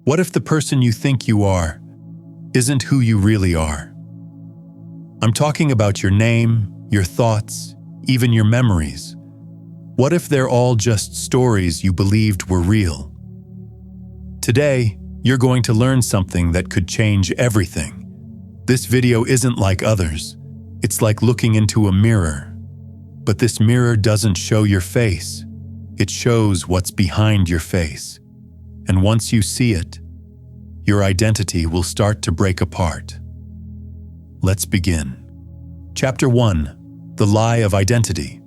What if the person you think you are isn't who you really are? I'm talking about your name, your thoughts, even your memories. What if they're all just stories you believed were real? Today, you're going to learn something that could change everything. This video isn't like others. It's like looking into a mirror. But this mirror doesn't show your face. It shows what's behind your face. And once you see it, your identity will start to break apart. Let's begin. Chapter 1: The Lie of Identity.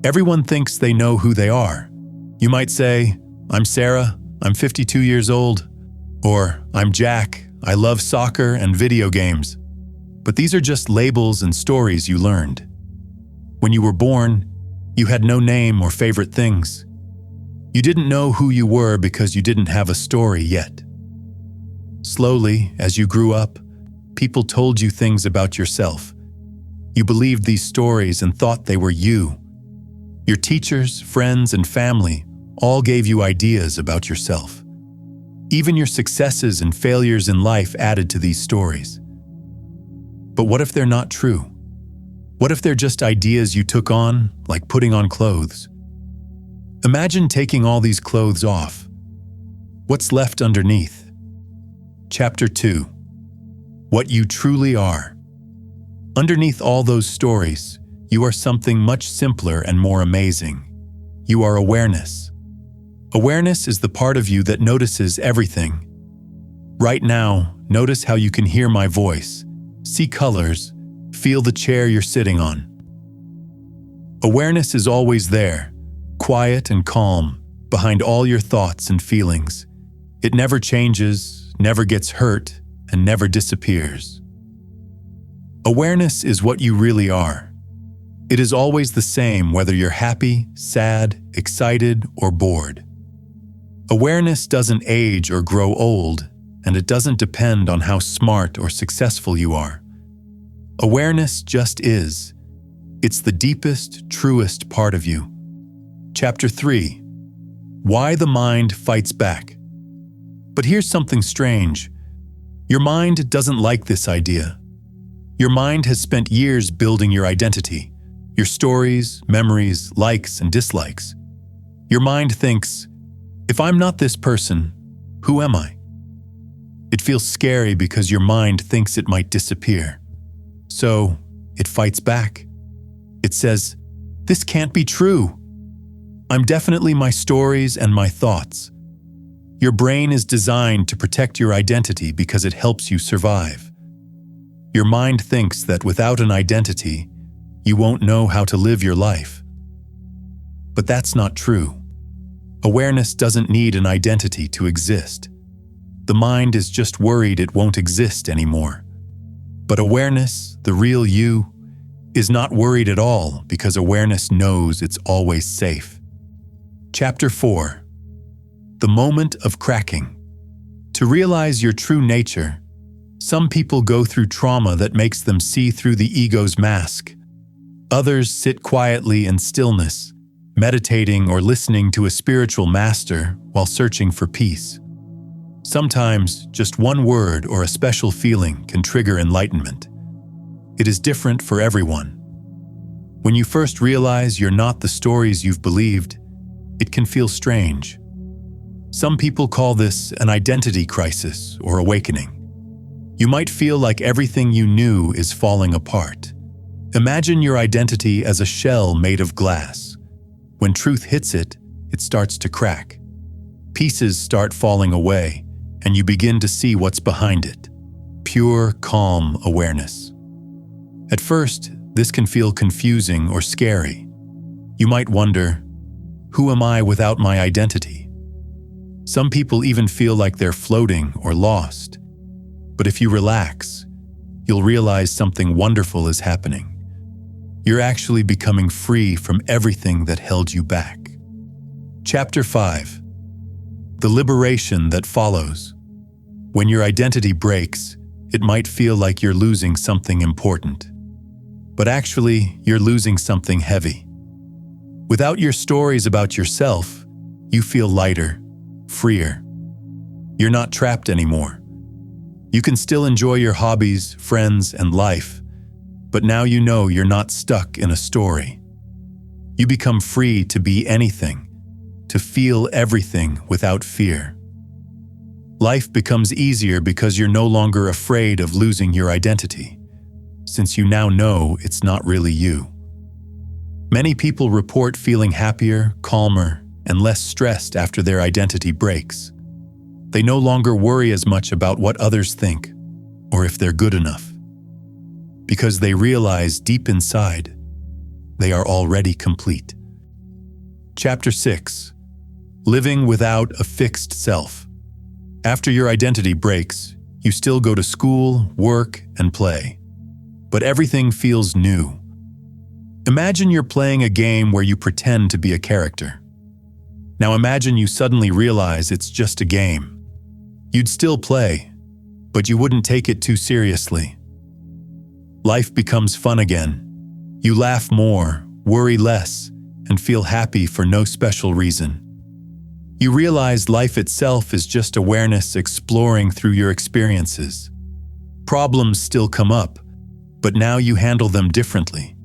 Everyone thinks they know who they are. You might say, "I'm Sarah, I'm 52 years old," or "I'm Jack, I love soccer and video games." But these are just labels and stories you learned. When you were born, you had no name or favorite things. You didn't know who you were because you didn't have a story yet. Slowly, as you grew up, people told you things about yourself. You believed these stories and thought they were you. Your teachers, friends, and family all gave you ideas about yourself. Even your successes and failures in life added to these stories. But what if they're not true? What if they're just ideas you took on, like putting on clothes? Imagine taking all these clothes off. What's left underneath? Chapter 2: What you truly are. Underneath all those stories, you are something much simpler and more amazing. You are awareness. Awareness is the part of you that notices everything. Right now, notice how you can hear my voice, see colors, feel the chair you're sitting on. Awareness is always there, quiet and calm, behind all your thoughts and feelings. It never changes, never gets hurt, and never disappears. Awareness is what you really are. It is always the same whether you're happy, sad, excited, or bored. Awareness doesn't age or grow old, and it doesn't depend on how smart or successful you are. Awareness just is. It's the deepest, truest part of you. Chapter 3: Why the Mind Fights Back. But here's something strange. Your mind doesn't like this idea. Your mind has spent years building your identity, your stories, memories, likes, and dislikes. Your mind thinks, if I'm not this person, who am I? It feels scary because your mind thinks it might disappear. So, it fights back. It says, this can't be true. I'm definitely my stories and my thoughts. Your brain is designed to protect your identity because it helps you survive. Your mind thinks that without an identity, you won't know how to live your life. But that's not true. Awareness doesn't need an identity to exist. The mind is just worried it won't exist anymore. But awareness, the real you, is not worried at all because awareness knows it's always safe. Chapter 4: The Moment of Cracking. To realize your true nature, some people go through trauma that makes them see through the ego's mask. Others sit quietly in stillness, meditating or listening to a spiritual master while searching for peace. Sometimes, just one word or a special feeling can trigger enlightenment. It is different for everyone. When you first realize you're not the stories you've believed, it can feel strange. Some people call this an identity crisis or awakening. You might feel like everything you knew is falling apart. Imagine your identity as a shell made of glass. When truth hits it, it starts to crack. Pieces start falling away, and you begin to see what's behind it. Pure, calm awareness. At first, this can feel confusing or scary. You might wonder, who am I without my identity? Some people even feel like they're floating or lost. But if you relax, you'll realize something wonderful is happening. You're actually becoming free from everything that held you back. Chapter 5: The Liberation that Follows. When your identity breaks, it might feel like you're losing something important. But actually, you're losing something heavy. Without your stories about yourself, you feel lighter, freer. You're not trapped anymore. You can still enjoy your hobbies, friends, and life, but now you know you're not stuck in a story. You become free to be anything, to feel everything without fear. Life becomes easier because you're no longer afraid of losing your identity, since you now know it's not really you. Many people report feeling happier, calmer, and less stressed after their identity breaks. They no longer worry as much about what others think or if they're good enough, because they realize deep inside they are already complete. Chapter 6. Living without a fixed self. After your identity breaks, you still go to school, work, and play. But everything feels new. Imagine you're playing a game where you pretend to be a character. Now imagine you suddenly realize it's just a game. You'd still play, but you wouldn't take it too seriously. Life becomes fun again. You laugh more, worry less, and feel happy for no special reason. You realize life itself is just awareness exploring through your experiences. Problems still come up, but now you handle them differently.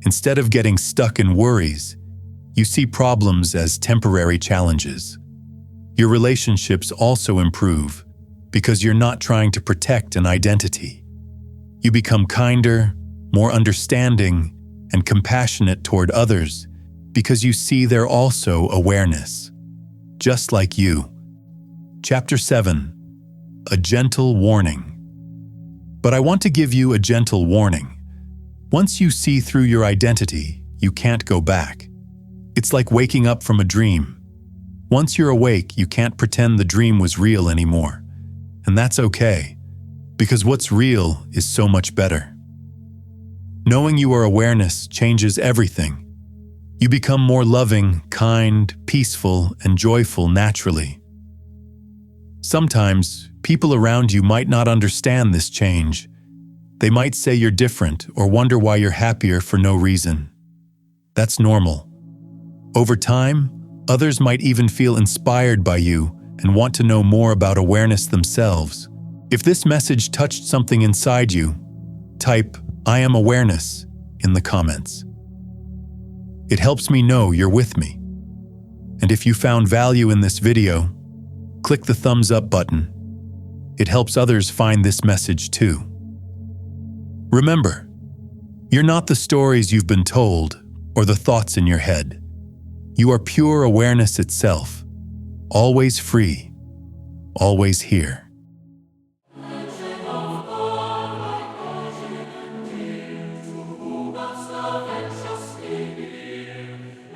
Instead of getting stuck in worries, you see problems as temporary challenges. Your relationships also improve because you're not trying to protect an identity. You become kinder, more understanding, and compassionate toward others because you see they're also awareness, just like you. Chapter 7. A gentle warning. But I want to give you a gentle warning. Once you see through your identity, you can't go back. It's like waking up from a dream. Once you're awake, you can't pretend the dream was real anymore. And that's okay, because what's real is so much better. Knowing you are awareness changes everything. You become more loving, kind, peaceful, and joyful naturally. Sometimes, people around you might not understand this change. They might say you're different or wonder why you're happier for no reason. That's normal. Over time, others might even feel inspired by you and want to know more about awareness themselves. If this message touched something inside you, type "I am awareness" in the comments. It helps me know you're with me. And if you found value in this video, click the thumbs up button. It helps others find this message too. Remember, you're not the stories you've been told or the thoughts in your head. You are pure awareness itself, always free, always here.